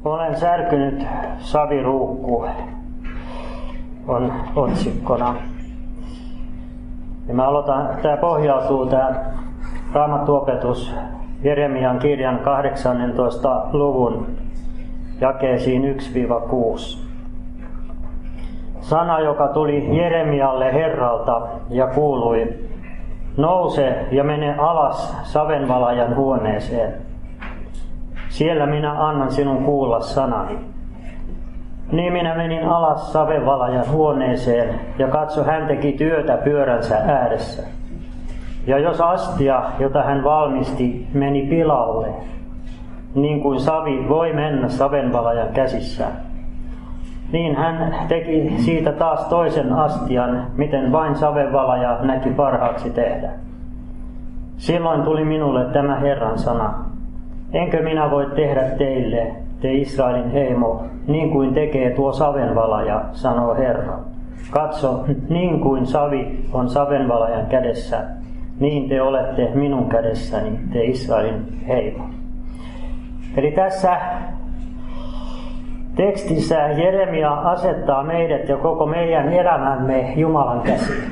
Olen särkynyt saviruukku on otsikkona. Ja tämä pohjautuu tämä Raamattuopetus Jeremian kirjan 18. luvun jakeisiin 1-6. Sana, joka tuli Jeremialle Herralta ja kuului: nouse ja mene alas savenvalajan huoneeseen. Siellä minä annan sinun kuulla sanani. Niin minä menin alas savenvalajan huoneeseen, ja katso, hän teki työtä pyöränsä ääressä. Ja jos astia, jota hän valmisti, meni pilalle, niin kuin savi voi mennä savenvalajan käsissä, niin hän teki siitä taas toisen astian, miten vain savenvalaja näki parhaaksi tehdä. Silloin tuli minulle tämä Herran sana: enkö minä voi tehdä teille, te Israelin heimo, niin kuin tekee tuo savenvalaja, sanoo Herra. Katso, niin kuin savi on savenvalajan kädessä, niin te olette minun kädessäni, te Israelin heimo. Eli tässä tekstissä Jeremia asettaa meidät ja koko meidän elämämme Jumalan käsiin.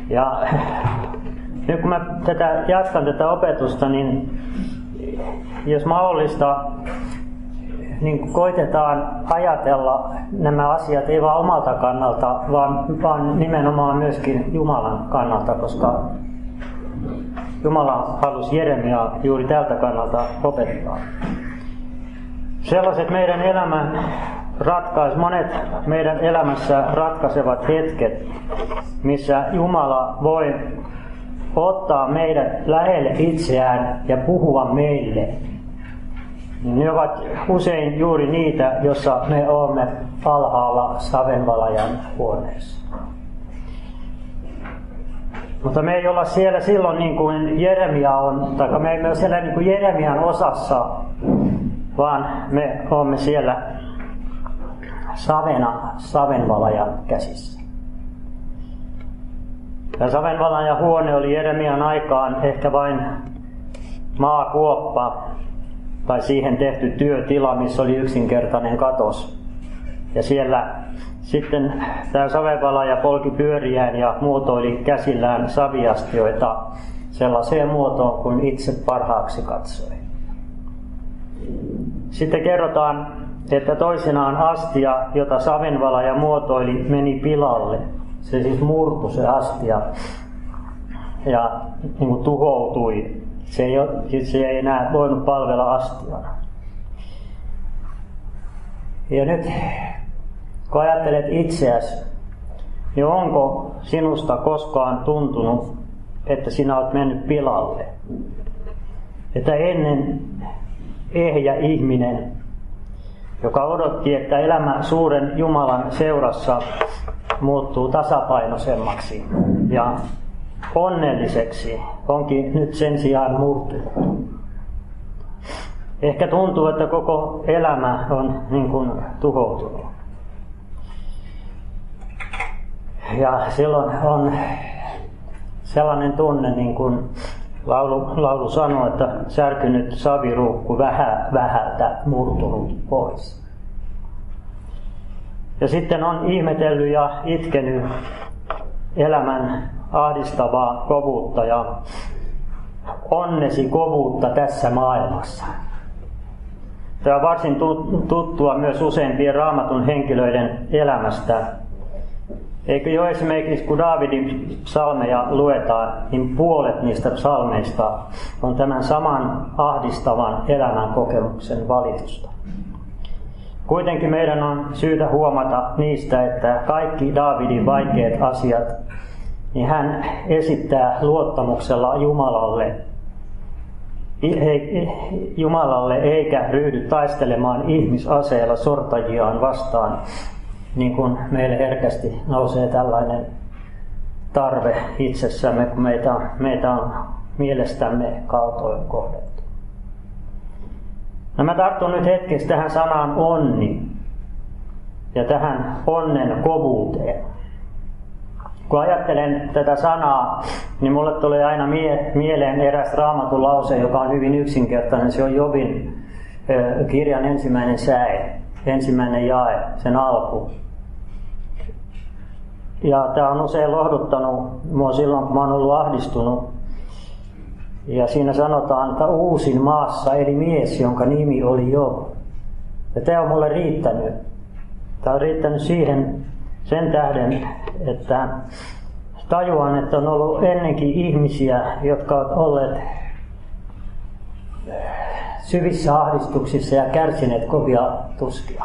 Ja nyt kun mä jatkan tätä opetusta, niin jos mahdollista, niin koitetaan ajatella nämä asiat ei vain omalta kannalta, vaan nimenomaan myöskin Jumalan kannalta, koska Jumala halusi Jeremiaa juuri tältä kannalta opettaa. Sellaiset monet meidän elämässä ratkaisevat hetket, missä Jumala voi ottaa meidät lähelle itseään ja puhua meille. Ne ovat usein juuri niitä, jossa me olemme alhaalla savenvalajan huoneessa. Mutta me ei olla siellä silloin niin kuin Jeremia on, tai me emme ole siellä niin kuin Jeremian osassa, vaan me olemme siellä savenvalajan käsissä. Tämä savenvalajan huone oli Jeremian aikaan ehkä vain maakuoppa tai siihen tehty työtila, missä oli yksinkertainen katos. Ja siellä sitten tämä savenvalaja polki pyöriään ja muotoili käsillään saviastioita sellaiseen muotoon, kun itse parhaaksi katsoi. Sitten kerrotaan, että toisinaan astia, jota savenvalaja muotoili, meni pilalle. Se siis murtui se astia ja niin kuin tuhoutui. Se ei enää voinut palvella astiana. Ja nyt kun ajattelet itseäsi, niin onko sinusta koskaan tuntunut, että sinä olet mennyt pilalle? Että ennen ehjä ihminen, joka odotti, että elämä suuren Jumalan seurassa muuttuu tasapainoisemmaksi ja onnelliseksi, onkin nyt sen sijaan murtunut. Ehkä tuntuu, että koko elämä on niin kuin tuhoutunut. Ja silloin on sellainen tunne, niin kuin laulu sanoo, että särkynyt saviruukku vähältä murtunut pois. Ja sitten on ihmetellyt ja itkenyt elämän ahdistavaa kovuutta ja onnesi kovuutta tässä maailmassa. Tämä on varsin tuttua myös useimpien Raamatun henkilöiden elämästä. Eikö jo esimerkiksi kun Daavidin psalmeja luetaan, niin puolet niistä psalmeista on tämän saman ahdistavan elämän kokemuksen valitusta. Kuitenkin meidän on syytä huomata niistä, että kaikki Daavidin vaikeat asiat, niin hän esittää luottamuksella Jumalalle eikä ryhdy taistelemaan ihmisaseella sortajiaan vastaan, niin kuin meille herkästi nousee tällainen tarve itsessämme, kun meitä on mielestämme kaltoin kohdeltu. No mä tartun nyt hetkeksi tähän sanaan onni ja tähän onnen kovuuteen. kun ajattelen tätä sanaa, niin mulle tulee aina mieleen eräs Raamatun lause, joka on hyvin yksinkertainen. Se on Jobin kirjan ensimmäinen säe, ensimmäinen jae, sen alku. Ja tämä on usein lohduttanut mua silloin, kun mä oon ollut ahdistunut. Ja siinä sanotaan, että uusin maassa eli mies, jonka nimi oli Job. Ja tämä on mulle riittänyt. Tämä on riittänyt siihen sen tähden, että tajuan, että on ollut ennenkin ihmisiä, jotka ovat olleet syvissä ahdistuksissa ja kärsineet kovia tuskia.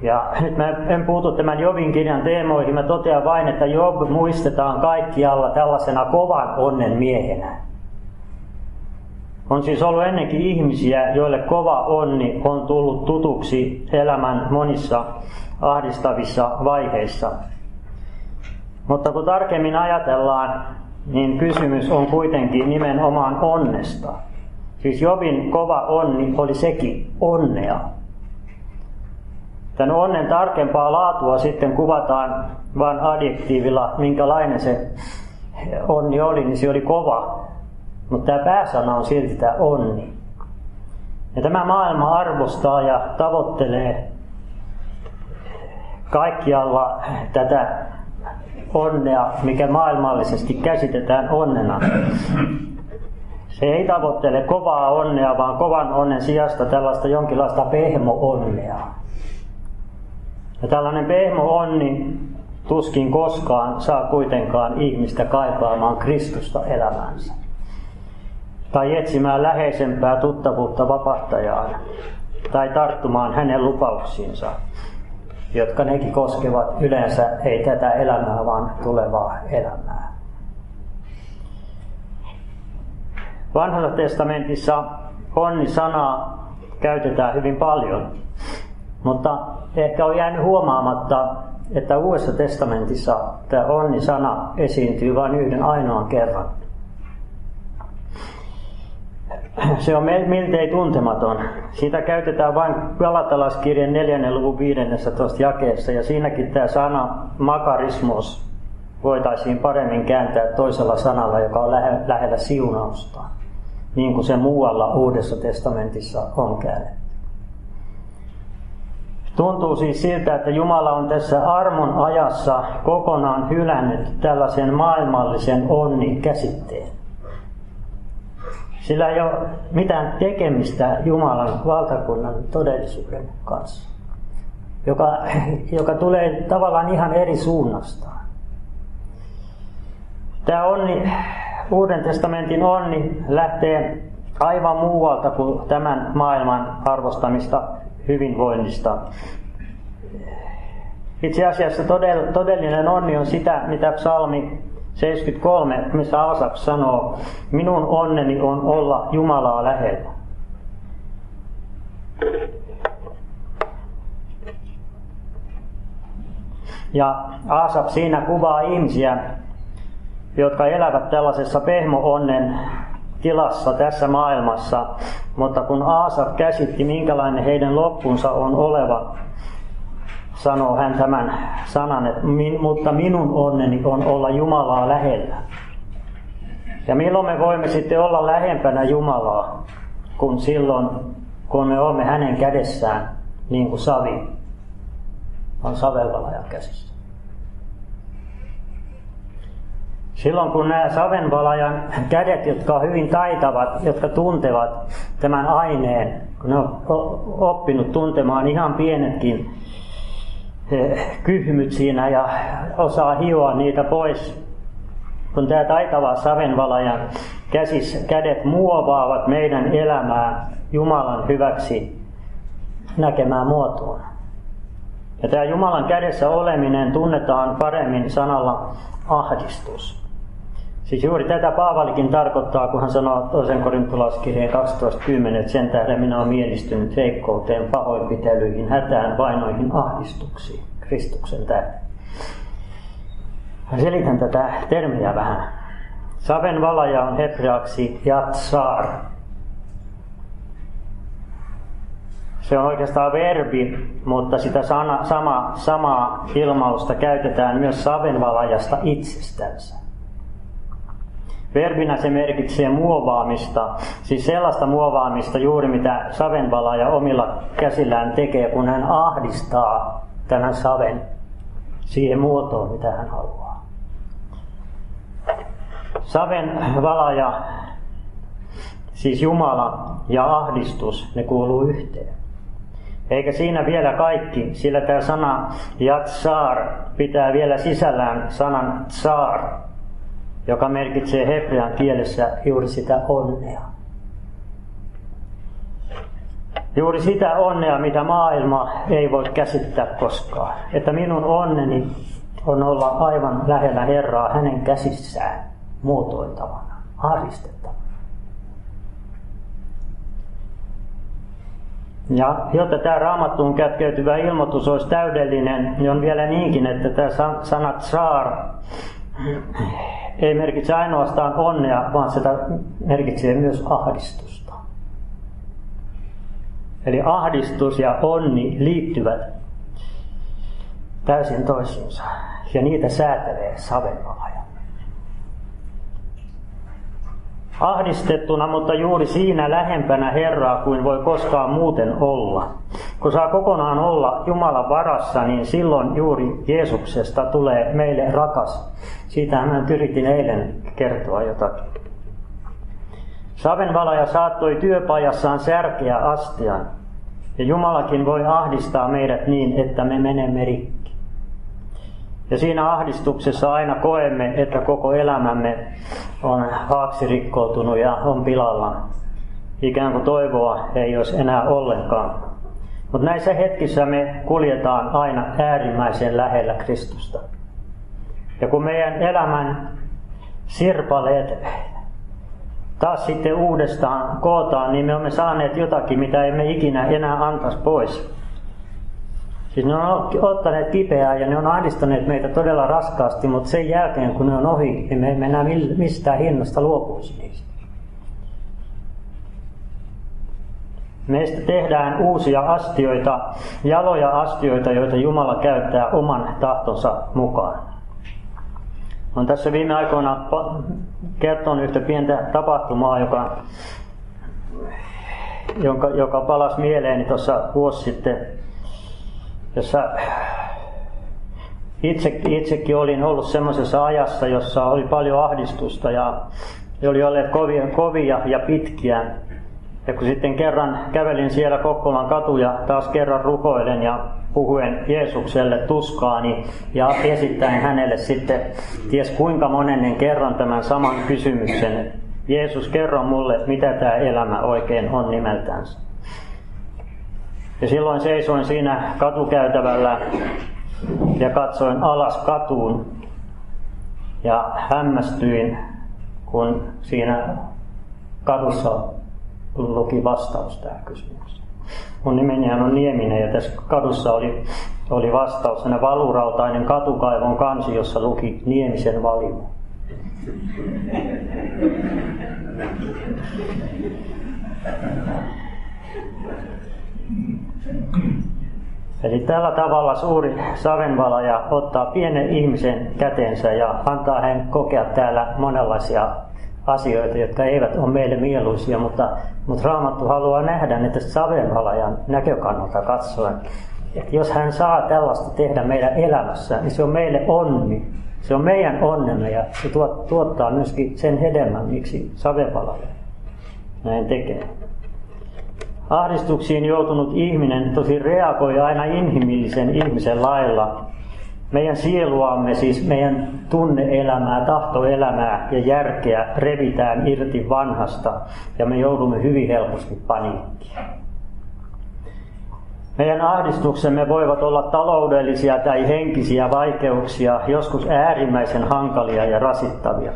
Ja nyt mä en puutu tämän Jobin kirjan teemoihin, mä totean vain, että Job muistetaan kaikkialla tällaisena kovan onnen miehenä. On siis ollut ennenkin ihmisiä, joille kova onni on tullut tutuksi elämän monissa ahdistavissa vaiheissa. Mutta kun tarkemmin ajatellaan, niin kysymys on kuitenkin nimenomaan onnesta. Siis Jobin kova onni oli sekin onnea. Tämän onnen tarkempaa laatua sitten kuvataan vain adjektiivilla, minkälainen se onni oli, niin se oli kova. Mutta tämä pääsana on silti tämä onni. Ja tämä maailma arvostaa ja tavoittelee kaikkialla tätä onnea, mikä maailmallisesti käsitetään onnena. Se ei tavoittele kovaa onnea, vaan kovan onnen sijasta tällaista jonkinlaista pehmo-onnea. Ja tällainen pehmo-onni tuskin koskaan saa kuitenkaan ihmistä kaipaamaan Kristusta elämäänsä. Tai etsimään läheisempää tuttavuutta vapahtajaan. Tai tarttumaan hänen lupauksiinsa, jotka nekin koskevat yleensä ei tätä elämää, vaan tulevaa elämää. Vanhassa testamentissa onni-sanaa käytetään hyvin paljon, mutta ehkä on jäänyt huomaamatta, että Uudessa testamentissa tämä onni-sana esiintyy vain yhden ainoan kerran. Se on miltei tuntematon. Siitä käytetään vain Galatalaiskirjan 4. luvun 15. jakeessa, ja siinäkin tämä sana makarismos voitaisiin paremmin kääntää toisella sanalla, joka on lähellä siunausta, niin kuin se muualla Uudessa testamentissa on käännetty. Tuntuu siis siltä, että Jumala on tässä armon ajassa kokonaan hylännyt tällaisen maailmallisen onni-käsitteen. Sillä ei ole mitään tekemistä Jumalan valtakunnan todellisuuden kanssa, joka tulee tavallaan ihan eri suunnasta. Tämä onni, Uuden testamentin onni lähtee aivan muualta kuin tämän maailman arvostamista hyvinvoinnista. Itse asiassa todellinen onni on sitä, mitä psalmi 73, missä Aasaf sanoo, minun onneni on olla Jumalaa lähellä. Ja Aasaf siinä kuvaa ihmisiä, jotka elävät tällaisessa pehmo-onnen tilassa tässä maailmassa, mutta kun Aasaf käsitti, minkälainen heidän loppunsa on oleva, sanoo hän tämän sanan, että mutta minun onneni on olla Jumalaa lähellä. Ja milloin me voimme sitten olla lähempänä Jumalaa, kun silloin, kun me olemme hänen kädessään, niin kuin savi on savenvalajan käsissä. Silloin kun nämä savenvalajan kädet, jotka on hyvin taitavat, jotka tuntevat tämän aineen, kun ne on oppinut tuntemaan ihan pienetkin kyhmyt siinä ja osaa hioa niitä pois, kun tämä taitava savenvalajan kädet muovaavat meidän elämää Jumalan hyväksi näkemään muotoon. Ja tämä Jumalan kädessä oleminen tunnetaan paremmin sanalla ahdistus. Siis juuri tätä Paavalikin tarkoittaa, kun hän sanoo 2. korintolaiskirjeen 12.10, että sen tähden minä olen mielistynyt heikkouteen, pahoinpitelyihin, hätään, vainoihin, ahdistuksiin, Kristuksen tähden. Selitän tätä termiä vähän. Savenvalaja on hebreaksi yatsar. Se on oikeastaan verbi, mutta sitä samaa ilmausta käytetään myös savenvalajasta itsestänsä. Verbinä se merkitsee muovaamista, siis sellaista muovaamista juuri mitä savenvalaja omilla käsillään tekee, kun hän ahdistaa tämän saven siihen muotoon, mitä hän haluaa. Savenvalaja, siis Jumala ja ahdistus, ne kuuluu yhteen. Eikä siinä vielä kaikki, sillä tämä sana yatsar pitää vielä sisällään sanan tsar, joka merkitsee hebrean kielessä juuri sitä onnea. Juuri sitä onnea, mitä maailma ei voi käsittää koskaan. Että minun onneni on olla aivan lähellä Herraa hänen käsissään muotoiltavana, ahdistettavana. Ja jotta tämä Raamattuun kätkeytyvä ilmoitus olisi täydellinen, niin on vielä niinkin, että tämä sana tsar ei merkitse ainoastaan onnea, vaan se merkitsee myös ahdistusta. Eli ahdistus ja onni liittyvät täysin toisiinsa, ja niitä säätelee savenvalaja. Ahdistettuna, mutta juuri siinä lähempänä Herraa kuin voi koskaan muuten olla. Kun saa kokonaan olla Jumalan varassa, niin silloin juuri Jeesuksesta tulee meille rakas. Siitähän mä yritin eilen kertoa jotakin. Savenvalaja saattoi työpajassaan särkeä astian, ja Jumalakin voi ahdistaa meidät niin, että me menemme rikki. Ja siinä ahdistuksessa aina koemme, että koko elämämme on haaksirikkoutunut ja on pilalla. Ikään kuin toivoa ei olisi enää ollenkaan. Mutta näissä hetkissä me kuljetaan aina äärimmäisen lähellä Kristusta. Ja kun meidän elämän sirpaleet taas sitten uudestaan kootaan, niin me olemme saaneet jotakin, mitä emme ikinä enää antaisi pois. Siis ne on ottaneet kipeää ja ne on ahdistaneet meitä todella raskaasti, mutta sen jälkeen kun ne on ohi, niin me emme enää mistään hinnasta luopuisi niistä. Meistä tehdään uusia astioita, jaloja astioita, joita Jumala käyttää oman tahtonsa mukaan. Olen tässä viime aikoina kertonut yhtä pientä tapahtumaa, joka palasi mieleeni tuossa vuosi sitten, jossa itsekin olin ollut semmoisessa ajassa, jossa oli paljon ahdistusta ja oli olleet kovia ja pitkiä. Ja kun sitten kerran kävelin siellä Kokkolan katuja, taas kerran rukoilen ja puhuen Jeesukselle tuskaani ja esittäen hänelle sitten ties kuinka monennen kerran tämän saman kysymyksen. Jeesus, kerro mulle, mitä tämä elämä oikein on nimeltänsä. Ja silloin seisoin siinä katukäytävällä ja katsoin alas katuun ja hämmästyin, kun siinä kadussa luki vastaus tähän kysymykseen. Mun nimeni on Nieminen ja tässä kadussa oli vastaus, sellainen valurautainen katukaivon kansi, jossa luki Niemisen valimo. Eli tällä tavalla suuri savenvalaja ottaa pienen ihmisen käteensä ja antaa hän kokea täällä monenlaisia asioita, jotka eivät ole meille mieluisia, mutta Raamattu haluaa nähdä ne tästä savenvalajan näkökannalta katsoen. Että jos hän saa tällaista tehdä meidän elämässä, niin se on meille onni. Se on meidän onnemme ja se tuottaa myöskin sen hedelmän, miksi savenvalaja näin tekee. Ahdistuksiin joutunut ihminen tosi reagoi aina inhimillisen ihmisen lailla. Meidän sieluamme, siis meidän tunne-elämää, tahtoelämää ja järkeä revitään irti vanhasta ja me joudumme hyvin helposti paniikkiin. Meidän ahdistuksemme voivat olla taloudellisia tai henkisiä vaikeuksia, joskus äärimmäisen hankalia ja rasittavia.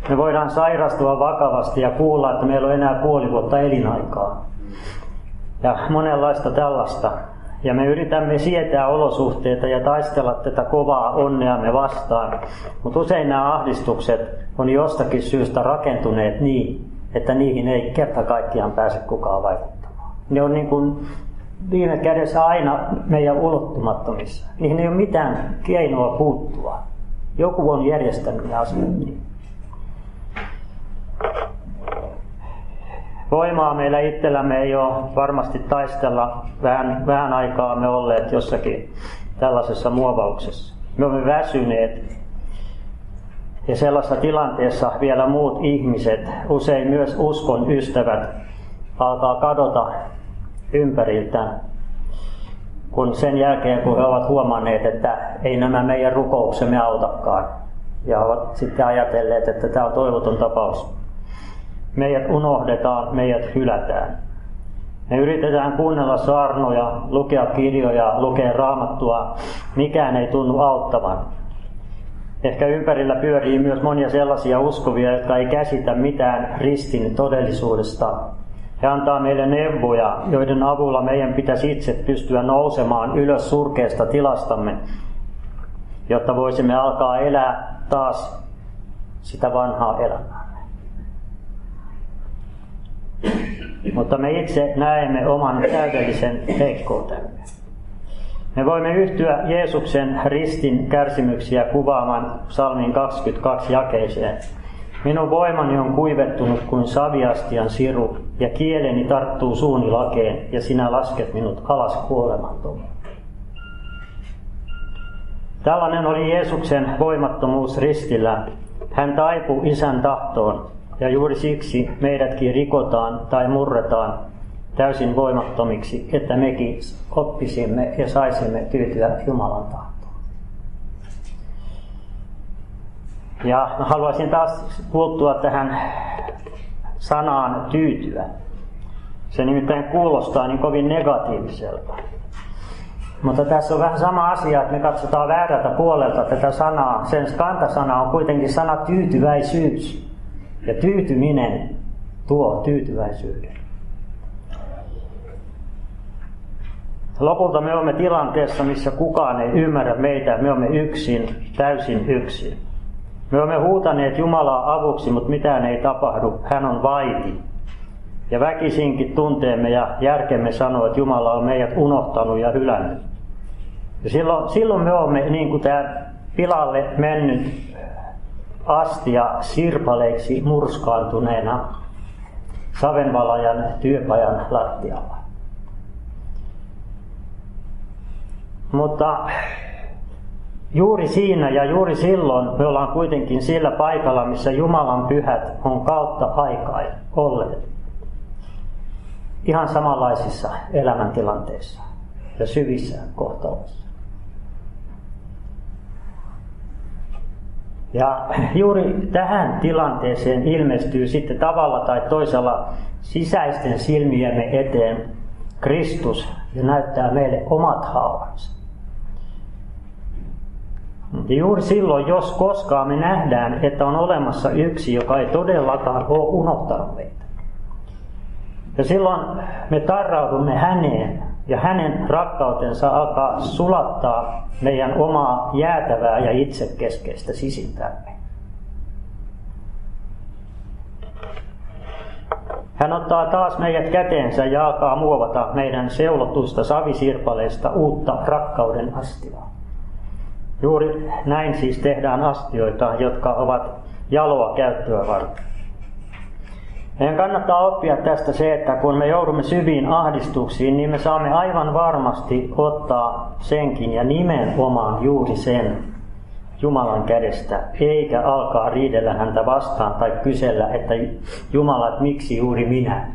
Me voidaan sairastua vakavasti ja kuulla, että meillä on enää puoli vuotta elinaikaa. Ja monenlaista tällaista. Ja me yritämme sietää olosuhteita ja taistella tätä kovaa onneamme vastaan. Mutta usein nämä ahdistukset on jostakin syystä rakentuneet niin, että niihin ei kerta kaikkiaan pääse kukaan vaikuttamaan. Ne on niin kuin viime kädessä aina meidän ulottumattomissa. Niihin ei ole mitään keinoa puuttua. Joku on järjestänyt ne asiat niin. Voimaa meillä itsellämme ei ole varmasti taistella. Vähän aikaa me olleet jossakin tällaisessa muovauksessa. Me olemme väsyneet. Ja sellaisessa tilanteessa vielä muut ihmiset, usein myös uskon ystävät, alkaa kadota ympäriltään. Kun sen jälkeen, kun he ovat huomanneet, että ei nämä meidän rukouksemme autakaan. Ja ovat sitten ajatelleet, että tämä on toivoton tapaus. Meidät unohdetaan, meidät hylätään. Me yritetään kuunnella saarnoja, lukea kirjoja, lukea raamattua. Mikään ei tunnu auttavan. Ehkä ympärillä pyörii myös monia sellaisia uskovia, jotka ei käsitä mitään ristin todellisuudesta. He antaa meille neuvoja, joiden avulla meidän pitäisi itse pystyä nousemaan ylös surkeasta tilastamme, jotta voisimme alkaa elää taas sitä vanhaa elämää. Mutta me itse näemme oman täydellisen heikkoutemme. Me voimme yhtyä Jeesuksen ristin kärsimyksiä kuvaamaan psalmin 22 jakeeseen. Minun voimani on kuivettunut kuin saviastian siru, ja kieleni tarttuu suuni lakeen, ja sinä lasket minut alas kuolemattomaan. Tällainen oli Jeesuksen voimattomuus ristillä. Hän taipui Isän tahtoon, ja juuri siksi meidätkin rikotaan tai murretaan täysin voimattomiksi, että mekin oppisimme ja saisimme tyytyä Jumalan tahtoon. Ja haluaisin taas puuttua tähän sanaan tyytyä. Se nimittäin kuulostaa niin kovin negatiiviselta. Mutta tässä on vähän sama asia, että me katsotaan väärältä puolelta tätä sanaa. Sen kantasana on kuitenkin sana tyytyväisyys. Ja tyytyminen tuo tyytyväisyyden. Lopulta me olemme tilanteessa, missä kukaan ei ymmärrä meitä. Me olemme yksin, täysin yksin. Me olemme huutaneet Jumalaa avuksi, mutta mitään ei tapahdu. Hän on vaiti. Ja väkisinkin tunteemme ja järkemme sanoo, että Jumala on meidät unohtanut ja hylännyt. Ja silloin me olemme niin kuin tämä pilalle mennyt astia sirpaleiksi murskaantuneena savenvalajan työpajan lattialla. Mutta juuri siinä ja juuri silloin me ollaan kuitenkin sillä paikalla, missä Jumalan pyhät on kautta aikaa olleet. Ihan samanlaisissa elämäntilanteissa ja syvissä kohtaloissa. Ja juuri tähän tilanteeseen ilmestyy sitten tavalla tai toisella sisäisten silmiemme eteen Kristus ja näyttää meille omat haavansa. Ja juuri silloin, jos koskaan me nähdään, että on olemassa yksi, joka ei todellakaan ole unohtanut meitä. Ja silloin me tarraudumme häneen ja hänen rakkautensa alkaa sulattaa meidän omaa jäätävää ja itsekeskeistä sisintämme. Hän ottaa taas meidät käteensä ja alkaa muovata meidän seulotusta savisirpaleista uutta rakkauden astiaa. Juuri näin siis tehdään astioita, jotka ovat jaloa käyttöä varten. Meidän kannattaa oppia tästä se, että kun me joudumme syviin ahdistuksiin, niin me saamme aivan varmasti ottaa senkin ja nimenomaan juuri sen Jumalan kädestä, eikä alkaa riidellä häntä vastaan tai kysellä, että Jumala, että miksi juuri minä?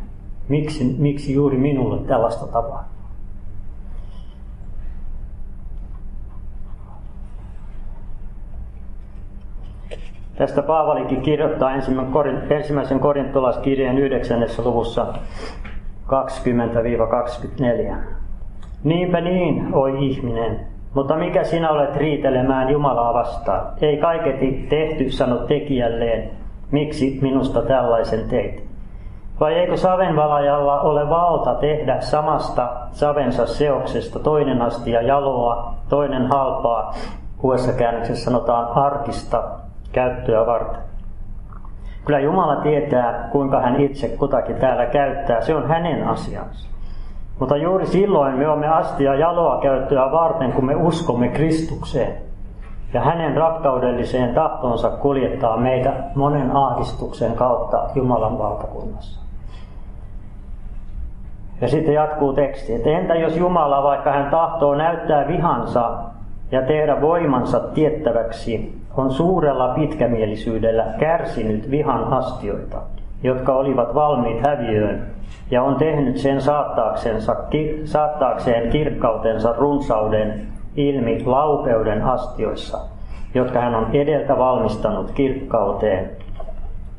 Miksi juuri minulle tällaista tapahtuu? Tästä Paavalikin kirjoittaa ensimmäisen korintolaiskirjeen 9. luvussa 20-24. Niinpä niin, oi ihminen, mutta mikä sinä olet riitelemään Jumalaa vastaan? Ei kaiketi tehty, sano tekijälleen, miksi minusta tällaisen teit? Vai eikö savenvalajalla ole valta tehdä samasta savensa seoksesta toinen astia jaloa, toinen halpaa, uudessa käännöksessä sanotaan arkista, käyttöä varten. Kyllä Jumala tietää, kuinka hän itse kutakin täällä käyttää. Se on hänen asiansa. Mutta juuri silloin me olemme astia jaloa käyttöä varten, kun me uskomme Kristukseen. Ja hänen rakkaudelliseen tahtonsa kuljettaa meitä monen ahdistuksen kautta Jumalan valtakunnassa. Ja sitten jatkuu teksti, että entä jos Jumala, vaikka hän tahtoo näyttää vihansa ja tehdä voimansa tiettäväksi, on suurella pitkämielisyydellä kärsinyt vihan astioita, jotka olivat valmiit häviöön, ja on tehnyt sen saattaakseen kirkkautensa runsauden ilmi laupeuden astioissa, jotka hän on edeltä valmistanut kirkkauteen.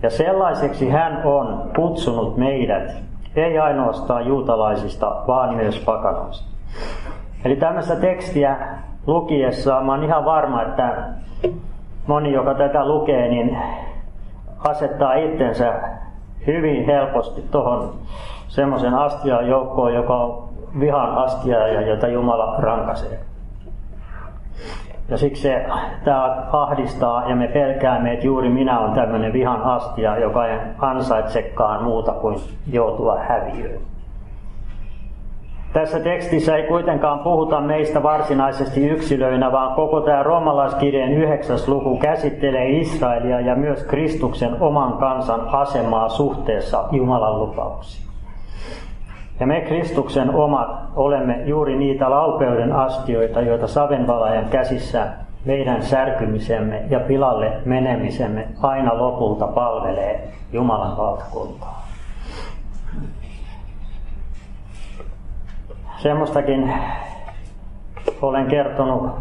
Ja sellaiseksi hän on kutsunut meidät, ei ainoastaan juutalaisista, vaan myös pakanoista. Eli tämmöistä tekstiä lukiessa mä oon ihan varma, että moni, joka tätä lukee, niin asettaa itsensä hyvin helposti tuohon semmoisen astian joukkoon, joka on vihan astia ja jota Jumala rankaisee. Ja siksi tämä ahdistaa ja me pelkäämme, että juuri minä olen tämmöinen vihan astia, joka ei ansaitsekaan muuta kuin joutua häviöön. Tässä tekstissä ei kuitenkaan puhuta meistä varsinaisesti yksilöinä, vaan koko tämä roomalaiskirjeen 9. luku käsittelee Israelia ja myös Kristuksen oman kansan asemaa suhteessa Jumalan lupauksiin. Ja me Kristuksen omat olemme juuri niitä laupeuden astioita, joita savenvalajan käsissä meidän särkymisemme ja pilalle menemisemme aina lopulta palvelee Jumalan valtakuntaa. Semmoistakin olen kertonut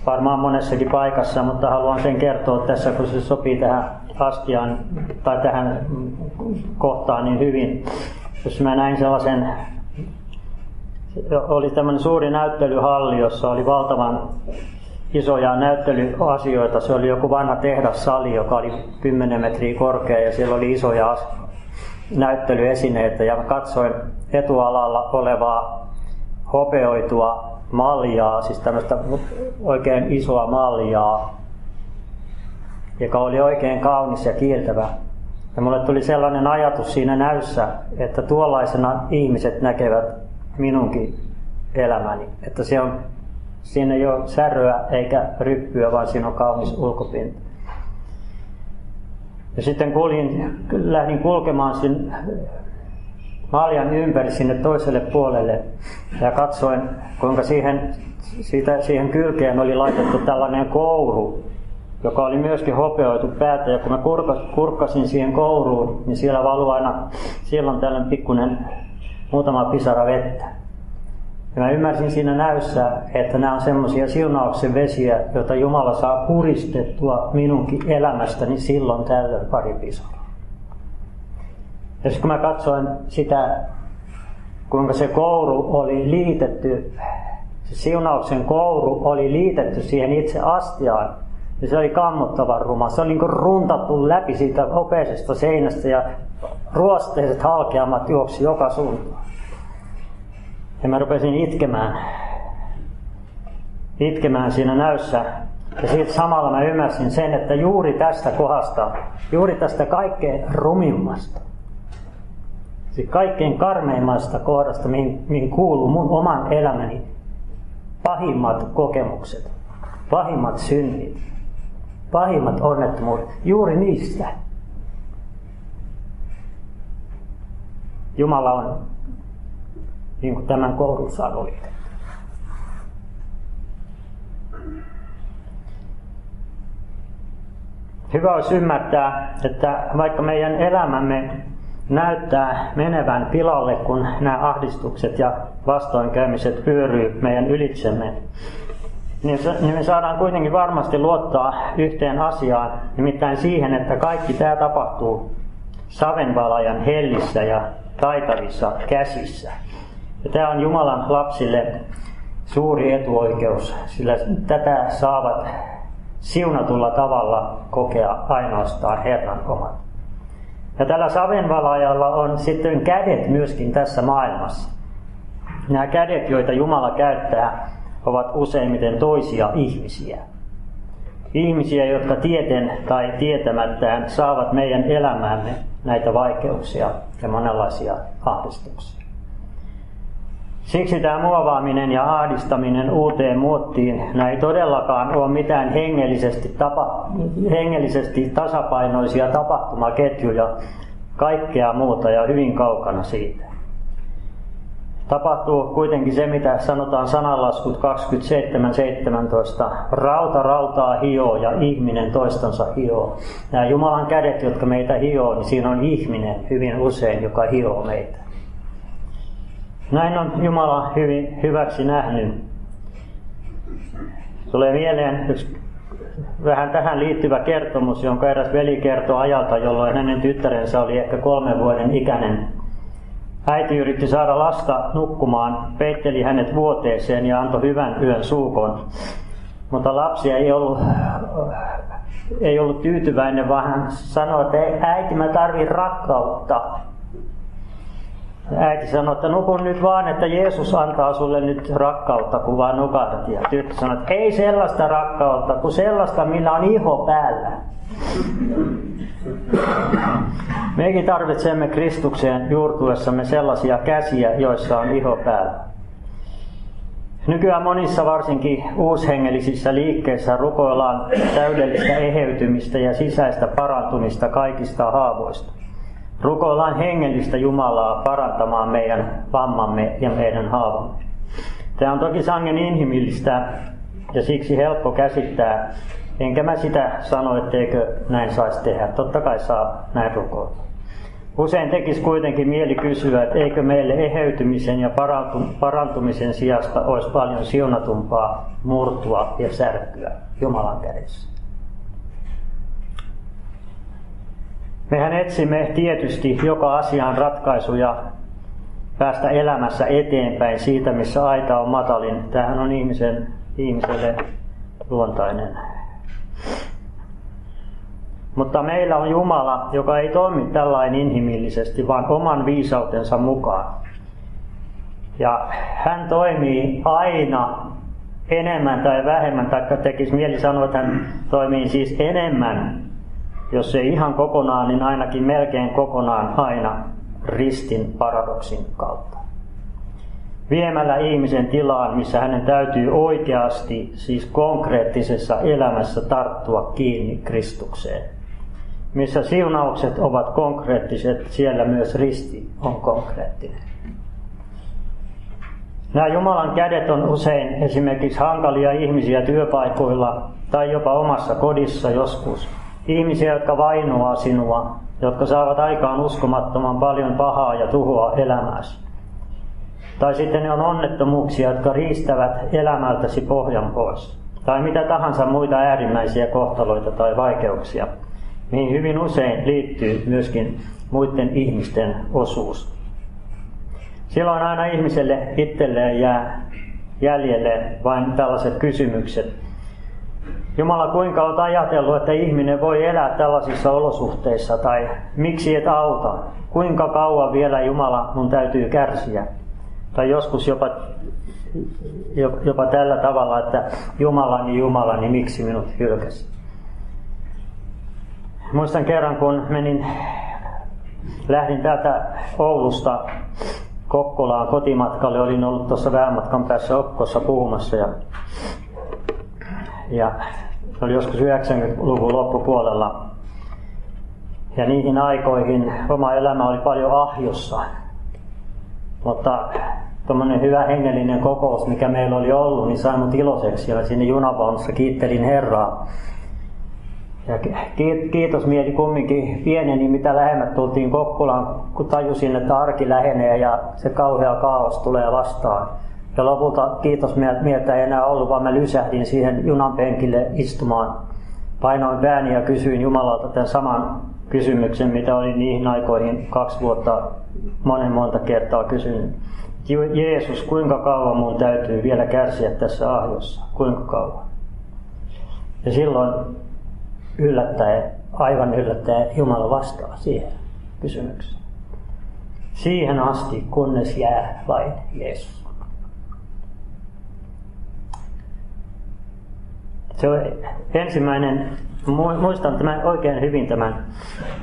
varmaan monessakin paikassa, mutta haluan sen kertoa tässä, kun se sopii tähän astiaan tai tähän kohtaan niin hyvin. Jos mä näin sellaisen, oli tämmöinen suuri näyttelyhalli, jossa oli valtavan isoja näyttelyasioita. Se oli joku vanha tehdassali, joka oli 10 metriä korkea ja siellä oli isoja näyttelyesineitä. Ja mä katsoin etualalla olevaa hopeoitua maljaa, siis tämmöistä oikein isoa maljaa, joka oli oikein kaunis ja kiiltävä. Ja mulle tuli sellainen ajatus siinä näyssä, että tuollaisena ihmiset näkevät minunkin elämäni. Että siinä ei ole säröä eikä ryppyä, vaan siinä on kaunis ulkopinta. Ja sitten lähdin kulkemaan maljan ympäri sinne toiselle puolelle ja katsoin, kuinka siihen kylkeen oli laitettu tällainen kouru, joka oli myöskin hopeoitu päätä. Ja kun mä kurkkasin siihen kouruun, niin siellä valui aina silloin tällöin pikkuinen muutama pisara vettä. Ja mä ymmärsin siinä näyssä, että nämä on semmoisia siunauksen vesiä, joita Jumala saa puristettua minunkin elämästäni silloin tällöin pari pisaraa. Ja kun mä katsoin sitä, kuinka se kouru oli liitetty, se siunauksen kouru oli liitetty siihen itse astiaan, ja se oli kammottavan ruma. Se oli niin kuin runtattu läpi siitä hopeisesta seinästä ja ruosteiset halkeamat juoksi joka suuntaan. Ja mä rupesin itkemään siinä näyssä. Ja siitä samalla mä ymmärsin sen, että juuri tästä kohdasta, juuri tästä kaikkein rumimmasta, siis kaikkein karmeimmasta kohdasta, mihin kuuluu mun oman elämäni pahimmat kokemukset, pahimmat synnit, pahimmat onnettomuudet, juuri niistä Jumala on niin kuin tämän kourun sanoitte. Hyvä olisi ymmärtää, että vaikka meidän elämämme näyttää menevän pilalle, kun nämä ahdistukset ja vastoinkäymiset vyöryy meidän ylitsemme, niin me saadaan kuitenkin varmasti luottaa yhteen asiaan, nimittäin siihen, että kaikki tämä tapahtuu savenvalajan hellissä ja taitavissa käsissä. Ja tämä on Jumalan lapsille suuri etuoikeus, sillä tätä saavat siunatulla tavalla kokea ainoastaan Herran omat. Ja tällä savenvalajalla on sitten kädet myöskin tässä maailmassa. Nämä kädet, joita Jumala käyttää, ovat useimmiten toisia ihmisiä. Ihmisiä, jotka tieten tai tietämättään saavat meidän elämäämme näitä vaikeuksia ja monenlaisia ahdistuksia. Siksi tämä muovaaminen ja ahdistaminen uuteen muottiin, nämä ei todellakaan ole mitään hengellisesti tasapainoisia tapahtumaketjuja, kaikkea muuta ja hyvin kaukana siitä. Tapahtuu kuitenkin se, mitä sanotaan sananlaskut 27:17. Rauta rautaa hioo ja ihminen toistansa hioo. Nämä Jumalan kädet, jotka meitä hioo, niin siinä on ihminen hyvin usein, joka hioo meitä. Näin on Jumala hyvin hyväksi nähnyt. Tulee mieleen yksi vähän tähän liittyvä kertomus, jonka eräs veli kertoi ajalta, jolloin hänen tyttärensä oli ehkä 3 vuoden ikäinen. Äiti yritti saada lasta nukkumaan, peitteli hänet vuoteeseen ja antoi hyvän yön suukon. Mutta lapsi ei ollut tyytyväinen, vaan hän sanoi, että äiti, mä tarvitsen rakkautta. Äiti sanoi, että nukun nyt vaan, että Jeesus antaa sulle nyt rakkautta, kun vaan nukahdat. Ja tyttö sanoi, että ei sellaista rakkautta, kuin sellaista, millä on iho päällä. Mekin tarvitsemme Kristukseen juurtuessamme sellaisia käsiä, joissa on iho päällä. Nykyään monissa varsinkin uushengellisissä liikkeissä rukoillaan täydellistä eheytymistä ja sisäistä parantumista kaikista haavoista. Rukoillaan hengellistä Jumalaa parantamaan meidän vammamme ja meidän haavamme. Tämä on toki sangen inhimillistä ja siksi helppo käsittää. Enkä mä sitä sano, etteikö näin saisi tehdä. Totta kai saa näin rukoilla. Usein tekisi kuitenkin mieli kysyä, että eikö meille eheytymisen ja parantumisen sijasta olisi paljon siunatumpaa murtua ja särkyä Jumalan kädessä. Mehän etsimme tietysti joka asiaan ratkaisuja päästä elämässä eteenpäin siitä, missä aita on matalin. Tämähän on ihmiselle luontainen. Mutta meillä on Jumala, joka ei toimi tällainen inhimillisesti, vaan oman viisautensa mukaan. Ja hän toimii aina enemmän tai vähemmän, tai tekisi mieli sanoa, että hän toimii siis enemmän, jos ei ihan kokonaan, niin ainakin melkein kokonaan aina ristin paradoksin kautta. Viemällä ihmisen tilaan, missä hänen täytyy oikeasti, siis konkreettisessa elämässä tarttua kiinni Kristukseen. Missä siunaukset ovat konkreettiset, siellä myös risti on konkreettinen. Nämä Jumalan kädet on usein esimerkiksi hankalia ihmisiä työpaikoilla tai jopa omassa kodissa joskus. Ihmisiä, jotka vainoaa sinua, jotka saavat aikaan uskomattoman paljon pahaa ja tuhoa elämässä. Tai sitten ne on onnettomuuksia, jotka riistävät elämältäsi pohjan pois. Tai mitä tahansa muita äärimmäisiä kohtaloita tai vaikeuksia, mihin hyvin usein liittyy myöskin muiden ihmisten osuus. Silloin aina ihmiselle itselleen jää jäljelle vain tällaiset kysymykset. Jumala, kuinka olet ajatellut, että ihminen voi elää tällaisissa olosuhteissa, tai miksi et auta? Kuinka kauan vielä, Jumala, mun täytyy kärsiä? Tai joskus jopa tällä tavalla, että Jumalani, miksi minut hylkäsi? Muistan kerran, kun lähdin täältä Oulusta Kokkolaan kotimatkalle, olin ollut tuossa vähän matkan päässä Okkossa puhumassa ja se oli joskus 90-luvun loppupuolella. Ja niihin aikoihin oma elämä oli paljon ahjossa. Mutta tuommoinen hyvä hengellinen kokous, mikä meillä oli ollut, niin sai mut iloiseksi. Ja sinne junavaunussa kiittelin Herraa. Ja kiitosmieli kumminkin pieneni, mitä lähemmät tultiin Kokkolaan, kun tajusin, että arki lähenee ja se kauhea kaos tulee vastaan. Ja lopulta kiitosmieltä ei enää ollut, vaan mä lysähdin siihen junan penkille istumaan. Painoin pääni ja kysyin Jumalalta tämän saman kysymyksen, mitä olin niihin aikoihin 2 vuotta monta kertaa kysynyt. Jeesus, kuinka kauan mun täytyy vielä kärsiä tässä ahjossa? Kuinka kauan? Ja silloin aivan yllättäen Jumala vastaa siihen kysymykseen. Siihen asti, kunnes jää vain Jeesus. Se on ensimmäinen, muistan tämän oikein hyvin tämän,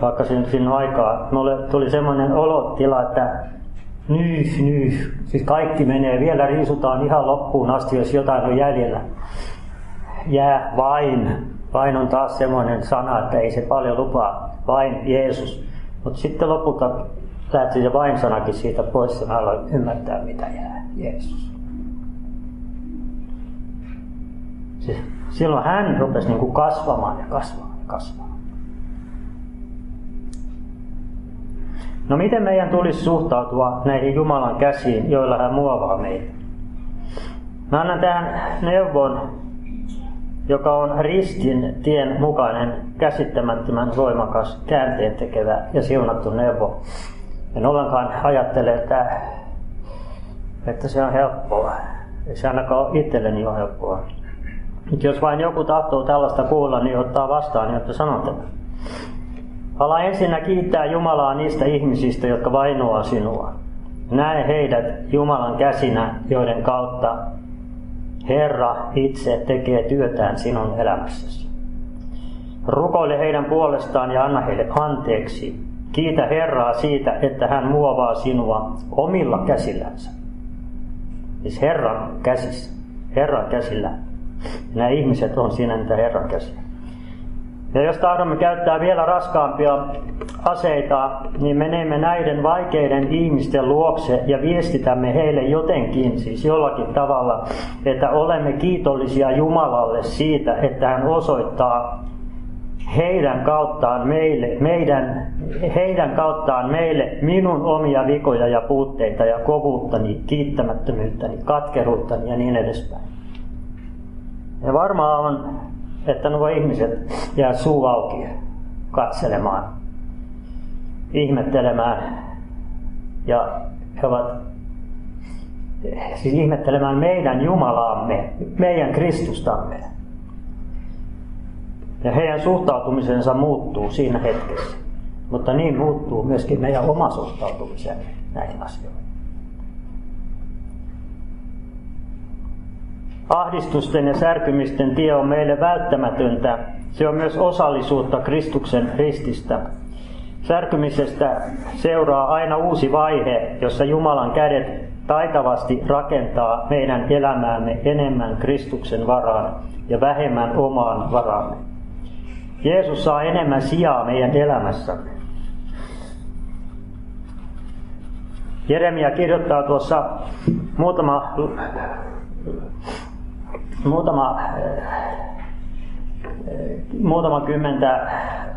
vaikka siinä on aikaa. Mulle tuli semmoinen olotila, että Siis kaikki menee, vielä riisutaan ihan loppuun asti, jos jotain on jäljellä. Jää vain. Vain on taas semmoinen sana, että ei se paljon lupaa. Vain Jeesus. Mutta sitten lopulta lähti se vain sanakin siitä pois ja mä aloin ymmärtää, mitä jää. Jeesus. Silloin hän rupesi niin kuin kasvamaan ja kasvamaan. No miten meidän tulisi suhtautua näihin Jumalan käsiin, joilla hän muovaa meitä? Mä annan tähän neuvon, joka on ristin tien mukainen, käsittämättömän voimakas, käänteen tekevä ja siunattu neuvo. En ollenkaan ajattele, että se on helppoa. Ei se ainakaan itselleni ole helppoa. Jos vain joku tahtoo tällaista kuulla, niin ottaa vastaan, jotta sanon tämän. Ala ensinnä kiittää Jumalaa niistä ihmisistä, jotka vainoaa sinua. Näe heidät Jumalan käsinä, joiden kautta Herra itse tekee työtään sinun elämässäsi. Rukoile heidän puolestaan ja anna heille anteeksi. Kiitä Herraa siitä, että hän muovaa sinua omilla käsillänsä. Siis Herran käsissä. Herran käsillä. Nämä ihmiset on siinä niitä Herran käsiä. Ja jos tahdomme käyttää vielä raskaampia aseita, niin menemme näiden vaikeiden ihmisten luokse ja viestitämme heille jotenkin, siis jollakin tavalla, että olemme kiitollisia Jumalalle siitä, että hän osoittaa heidän kauttaan meille minun omia vikoja ja puutteita ja kovuuttani, kiittämättömyyttäni, katkeruuttani ja niin edespäin. Ja varmaan on, että nuo ihmiset jää suu auki katselemaan, ihmettelemään ja he ovat siis ihmettelemään meidän Jumalaamme, meidän Kristustamme. Ja heidän suhtautumisensa muuttuu siinä hetkessä, mutta niin muuttuu myöskin meidän oma suhtautumisemme näihin asioihin. Ahdistusten ja särkymisten tie on meille välttämätöntä. Se on myös osallisuutta Kristuksen rististä. Särkymisestä seuraa aina uusi vaihe, jossa Jumalan kädet taitavasti rakentaa meidän elämäämme enemmän Kristuksen varaan ja vähemmän omaan varaamme. Jeesus saa enemmän sijaa meidän elämässämme. Jeremia kirjoittaa tuossa muutama kymmentä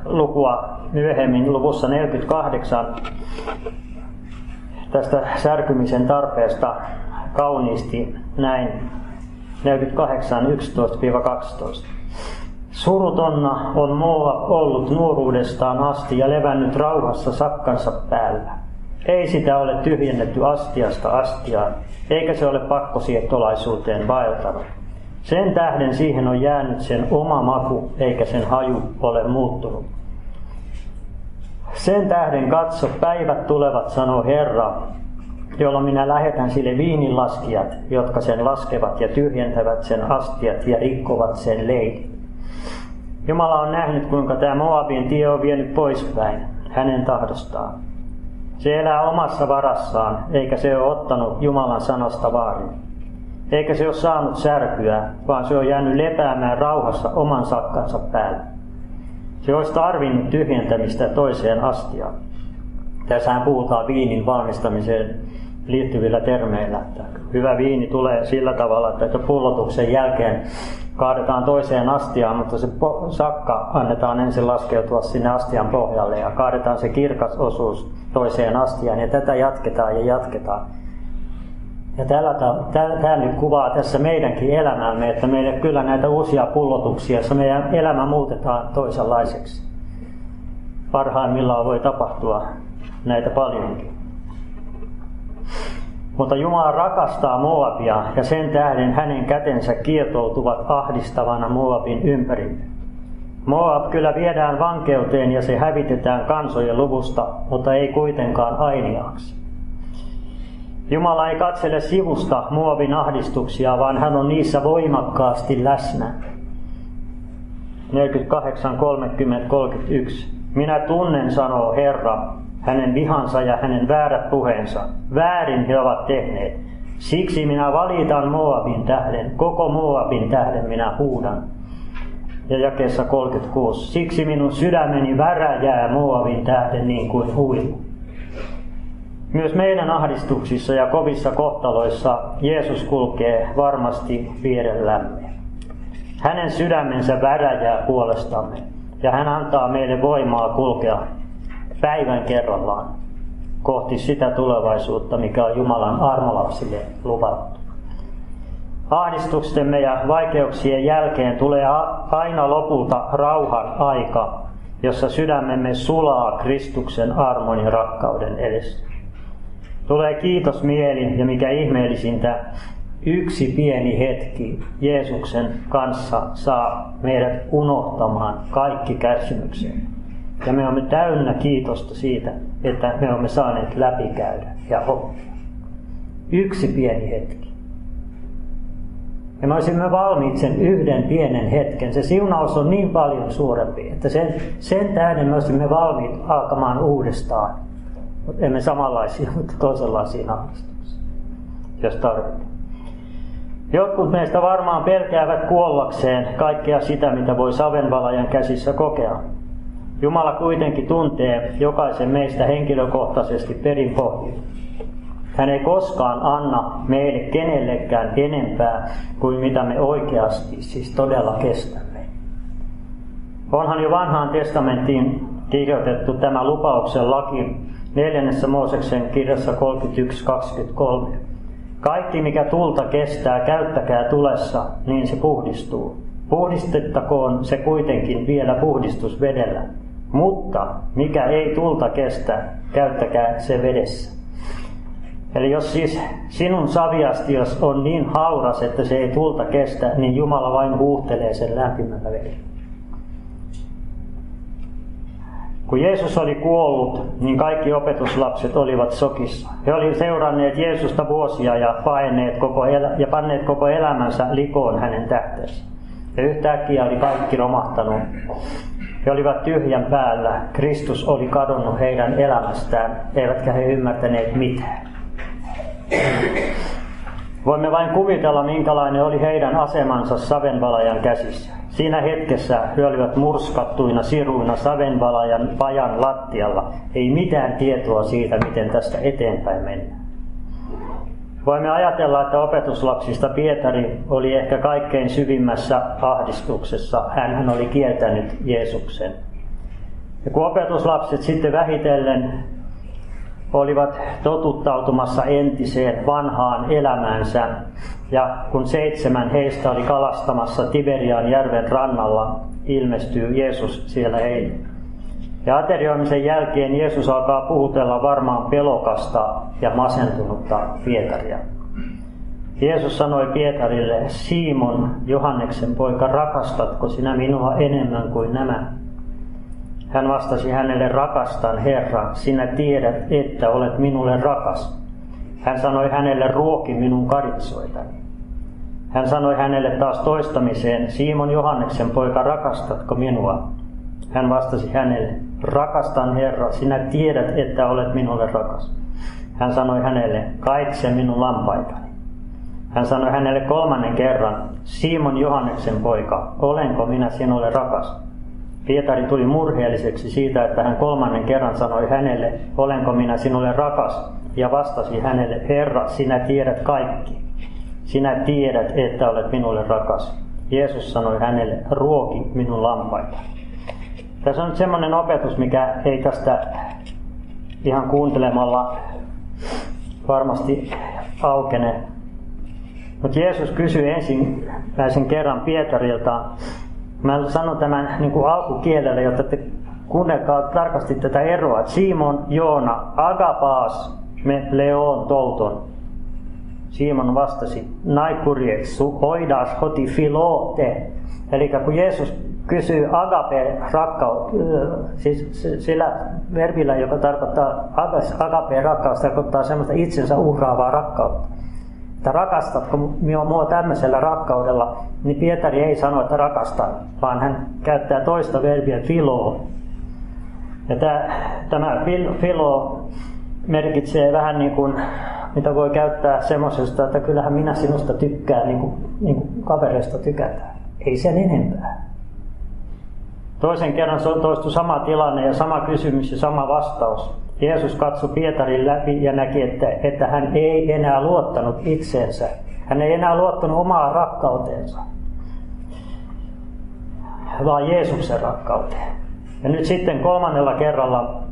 lukua myöhemmin, luvussa 48, tästä särkymisen tarpeesta kauniisti näin, 48, 11-12. Surutonna on Moab ollut nuoruudestaan asti ja levännyt rauhassa sakkansa päällä. Ei sitä ole tyhjennetty astiasta astiaan, eikä se ole pakkosiirtolaisuuteen vaeltanut. Sen tähden siihen on jäänyt sen oma maku, eikä sen haju ole muuttunut. Sen tähden katso, päivät tulevat, sanoo Herra, jolloin minä lähetän sille viininlaskijat, jotka sen laskevat ja tyhjentävät sen astiat ja rikkovat sen leidin. Jumala on nähnyt, kuinka tämä Moabin tie on vienyt poispäin hänen tahdostaan. Se elää omassa varassaan, eikä se ole ottanut Jumalan sanasta vaarin. Eikä se ole saanut särkyä, vaan se on jäänyt lepäämään rauhassa oman sakkansa päällä. Se olisi tarvinnut tyhjentämistä toiseen astiaan. Tässähän puhutaan viinin valmistamiseen liittyvillä termeillä. Hyvä viini tulee sillä tavalla, että pullotuksen jälkeen kaadetaan toiseen astiaan, mutta se sakka annetaan ensin laskeutua sinne astian pohjalle ja kaadetaan se kirkas osuus toiseen astiaan ja tätä jatketaan ja jatketaan. Ja tämä nyt kuvaa tässä meidänkin elämäämme, että meille kyllä näitä uusia pullotuksia, joissa meidän elämä muutetaan toisenlaiseksi. Parhaimmillaan voi tapahtua näitä paljonkin. Mutta Jumala rakastaa Moabia ja sen tähden hänen kätensä kietoutuvat ahdistavana Moabin ympärille. Moab kyllä viedään vankeuteen ja se hävitetään kansojen luvusta, mutta ei kuitenkaan ainiaaksi. Jumala ei katsele sivusta Moabin ahdistuksia, vaan hän on niissä voimakkaasti läsnä. 48, 30, 31. Minä tunnen, sanoo Herra, hänen vihansa ja hänen väärät puheensa. Väärin he ovat tehneet. Siksi minä valitan Moabin tähden, koko Moabin tähden minä huudan. Ja jakeessa 36. Siksi minun sydämeni väräjää Moabin tähden niin kuin huilu. Myös meidän ahdistuksissa ja kovissa kohtaloissa Jeesus kulkee varmasti vierellämme. Hänen sydämensä väräjää puolestamme ja hän antaa meille voimaa kulkea päivän kerrallaan kohti sitä tulevaisuutta, mikä on Jumalan armolapsille luvattu. Ahdistustemme ja vaikeuksien jälkeen tulee aina lopulta rauhan aika, jossa sydämemme sulaa Kristuksen armon ja rakkauden edessä. Tulee kiitosmieli ja mikä ihmeellisintä, yksi pieni hetki Jeesuksen kanssa saa meidät unohtamaan kaikki kärsimyksen. Ja me olemme täynnä kiitosta siitä, että me olemme saaneet läpikäydä ja oppia. Yksi pieni hetki. Ja me olisimme valmiit sen yhden pienen hetken. Se siunaus on niin paljon suurempi, että sen tähden me olisimme valmiit alkamaan uudestaan. Emme samanlaisia, mutta toisenlaisia ahdistuksia, jos tarvitaan. Jotkut meistä varmaan pelkäävät kuollakseen kaikkea sitä, mitä voi savenvalajan käsissä kokea. Jumala kuitenkin tuntee jokaisen meistä henkilökohtaisesti perin pohjin. Hän ei koskaan anna meille kenellekään enempää kuin mitä me oikeasti, siis todella kestämme. Onhan jo vanhaan testamenttiin kirjoitettu tämä lupauksen laki 4. Mooseksen kirjassa 31:23. Kaikki mikä tulta kestää, käyttäkää tulessa, niin se puhdistuu. Puhdistettakoon se kuitenkin vielä puhdistusvedellä. Mutta mikä ei tulta kestä, käyttäkää se vedessä. Eli jos siis sinun saviastiosi on niin hauras, että se ei tulta kestä, niin Jumala vain huuhtelee sen lämpimällä vedellä. Kun Jeesus oli kuollut, niin kaikki opetuslapset olivat sokissa. He olivat seuranneet Jeesusta vuosia ja panneet koko elämänsä likoon hänen tähteensä. Ja yhtäkkiä oli kaikki romahtanut. He olivat tyhjän päällä. Kristus oli kadonnut heidän elämästään, eivätkä he ymmärtäneet mitään. Voimme vain kuvitella, minkälainen oli heidän asemansa savenvalajan käsissä. Siinä hetkessä he olivat murskattuina siruina savenvalajan pajan lattialla. Ei mitään tietoa siitä, miten tästä eteenpäin mennään. Voimme ajatella, että opetuslapsista Pietari oli ehkä kaikkein syvimmässä ahdistuksessa. Hänhän oli kieltänyt Jeesuksen. Ja kun opetuslapset sitten vähitellen olivat totuttautumassa entiseen vanhaan elämäänsä, ja kun 7 heistä oli kalastamassa Tiberian järven rannalla, ilmestyy Jeesus siellä heille. Ja aterioimisen jälkeen Jeesus alkaa puhutella varmaan pelokasta ja masentunutta Pietaria. Jeesus sanoi Pietarille, Simon, Johanneksen poika, rakastatko sinä minua enemmän kuin nämä? Hän vastasi hänelle, rakastan Herra, sinä tiedät, että olet minulle rakas. Hän sanoi hänelle, ruoki minun karitsoitani. Hän sanoi hänelle taas toistamiseen, Simon Johanneksen poika, rakastatko minua? Hän vastasi hänelle, rakastan Herra, sinä tiedät, että olet minulle rakas. Hän sanoi hänelle, kaitse minun lampaitani. Hän sanoi hänelle 3. kerran, Simon Johanneksen poika, olenko minä sinulle rakas? Pietari tuli murheelliseksi siitä, että hän 3. kerran sanoi hänelle, olenko minä sinulle rakas? Ja vastasi hänelle, Herra, sinä tiedät kaikki. Sinä tiedät, että olet minulle rakas. Jeesus sanoi hänelle, ruoki minun lampaitani. Tässä on nyt semmoinen opetus, mikä ei tästä ihan kuuntelemalla varmasti aukene. Mutta Jeesus kysyi ensimmäisen kerran Pietarilta. Mä sanon tämän niin kuin alkukielellä, jotta te kuunnelkaa tarkasti tätä eroa. Simon, Joona, agapas, me leon touton. Simon vastasi, naikurietsu, oidas hoti filote. Eli kun Jeesus kysyy agape rakkautta, siis sillä verbillä, joka tarkoittaa agape rakkaus, tarkoittaa semmoista itsensä uhraavaa rakkautta. Että rakastatko mua tämmöisellä rakkaudella, niin Pietari ei sano, että rakastan, vaan hän käyttää toista verbiä, filoo. Ja tämä Philo merkitsee vähän niin kuin, mitä voi käyttää semmoisesta, että kyllähän minä sinusta tykkään, niin kuin kavereista tykätään. Ei sen enempää. Toisen kerran toistui sama tilanne ja sama kysymys ja sama vastaus. Jeesus katsoi Pietarin läpi ja näki, että hän ei enää luottanut itseensä. Hän ei enää luottanut omaan rakkauteensa, vaan Jeesuksen rakkauteen. Ja nyt sitten kolmannella kerralla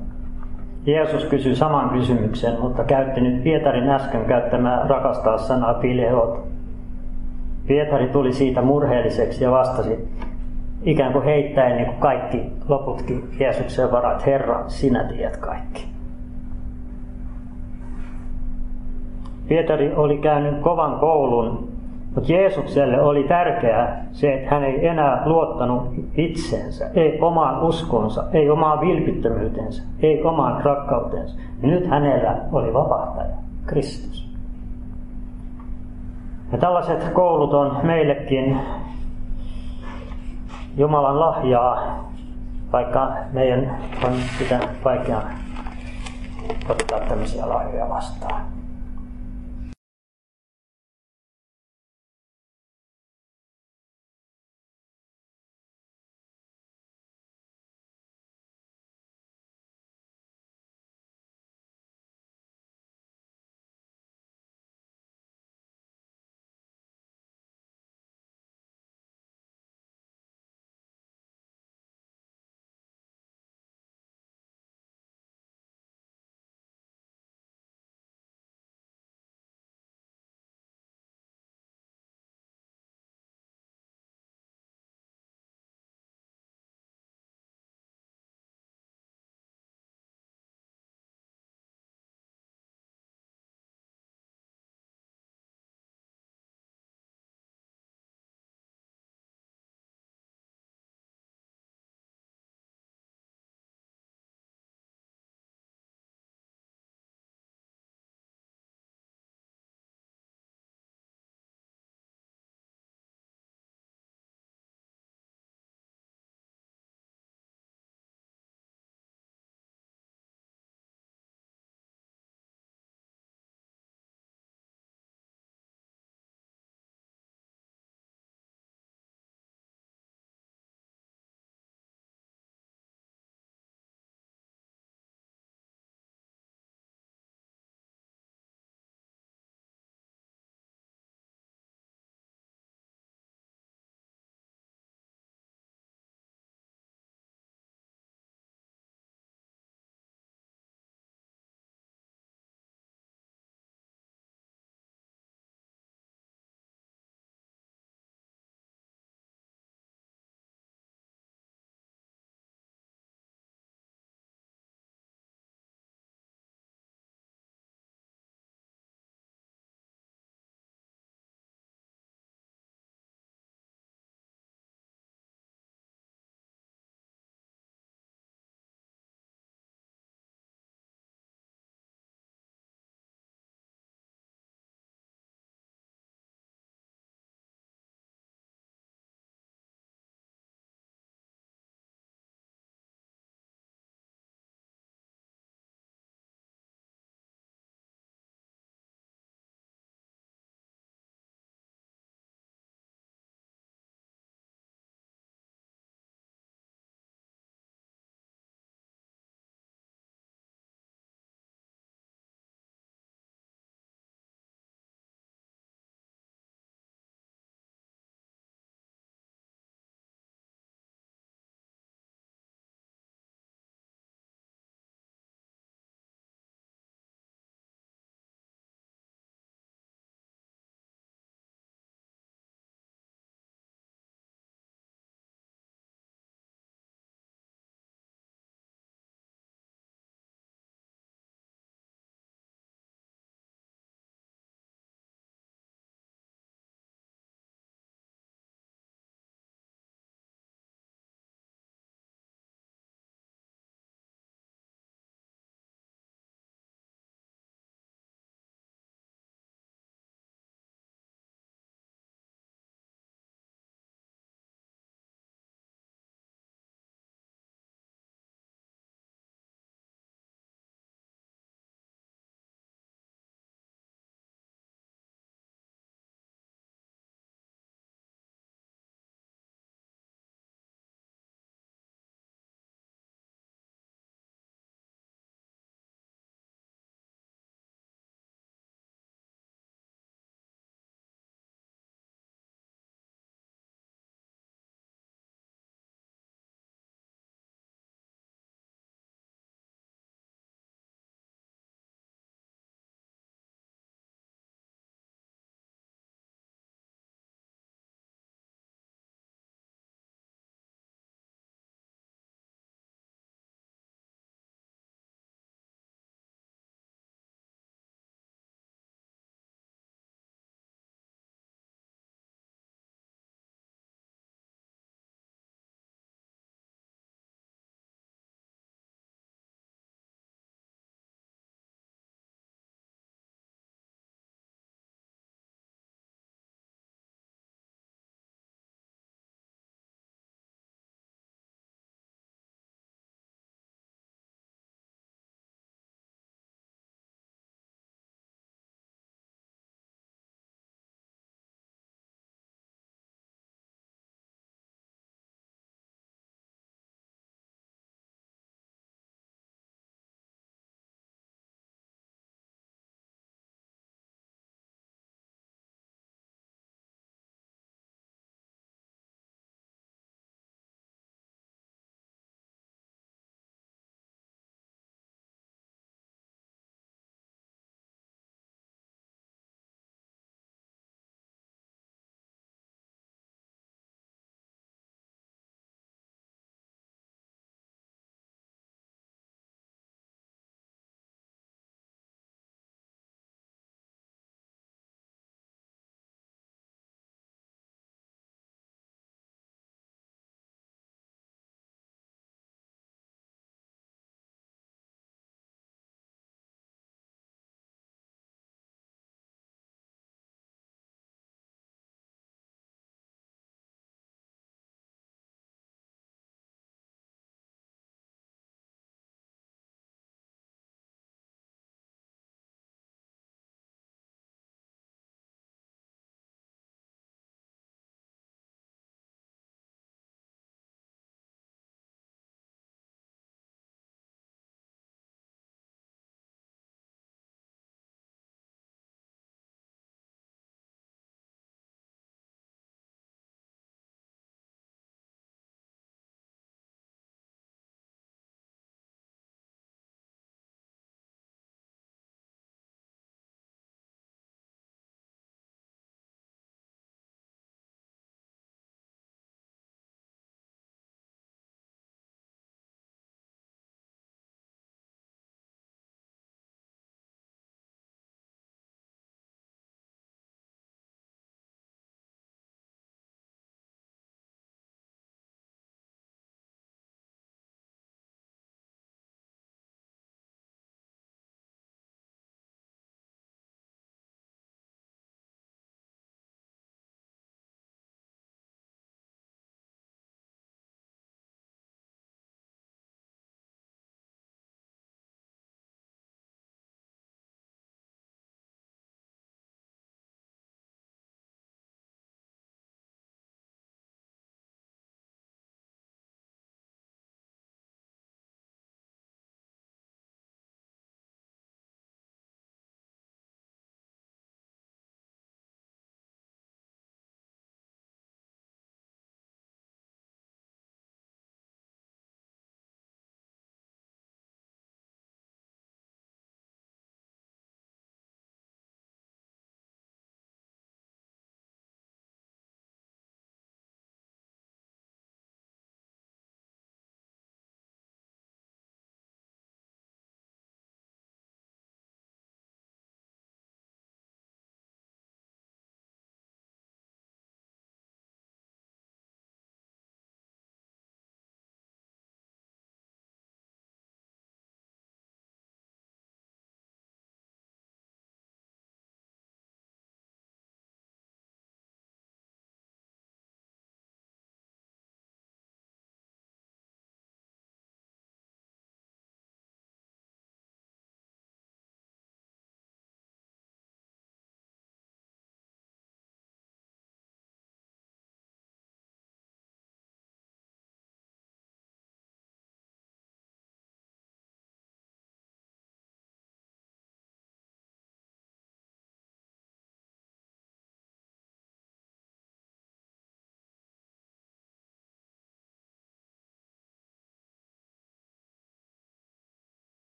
Jeesus kysyi saman kysymyksen, mutta käytti nyt Pietarin äsken käyttämää rakastaa sanaa pileot. Pietari tuli siitä murheelliseksi ja vastasi, ikään kuin heittäen niin kuin kaikki loputkin Jeesuksen varat, Herra, sinä tiedät kaikki. Pietari oli käynyt kovan koulun, mutta Jeesukselle oli tärkeää se, että hän ei enää luottanut itseensä, ei omaan uskonsa, ei omaan vilpittömyytensä, ei omaan rakkautensa. Ja nyt hänellä oli vapahtaja, Kristus. Ja tällaiset koulut on meillekin Jumalan lahjaa, vaikka meidän on sitä vaikea ottaa tämmöisiä lahjoja vastaan.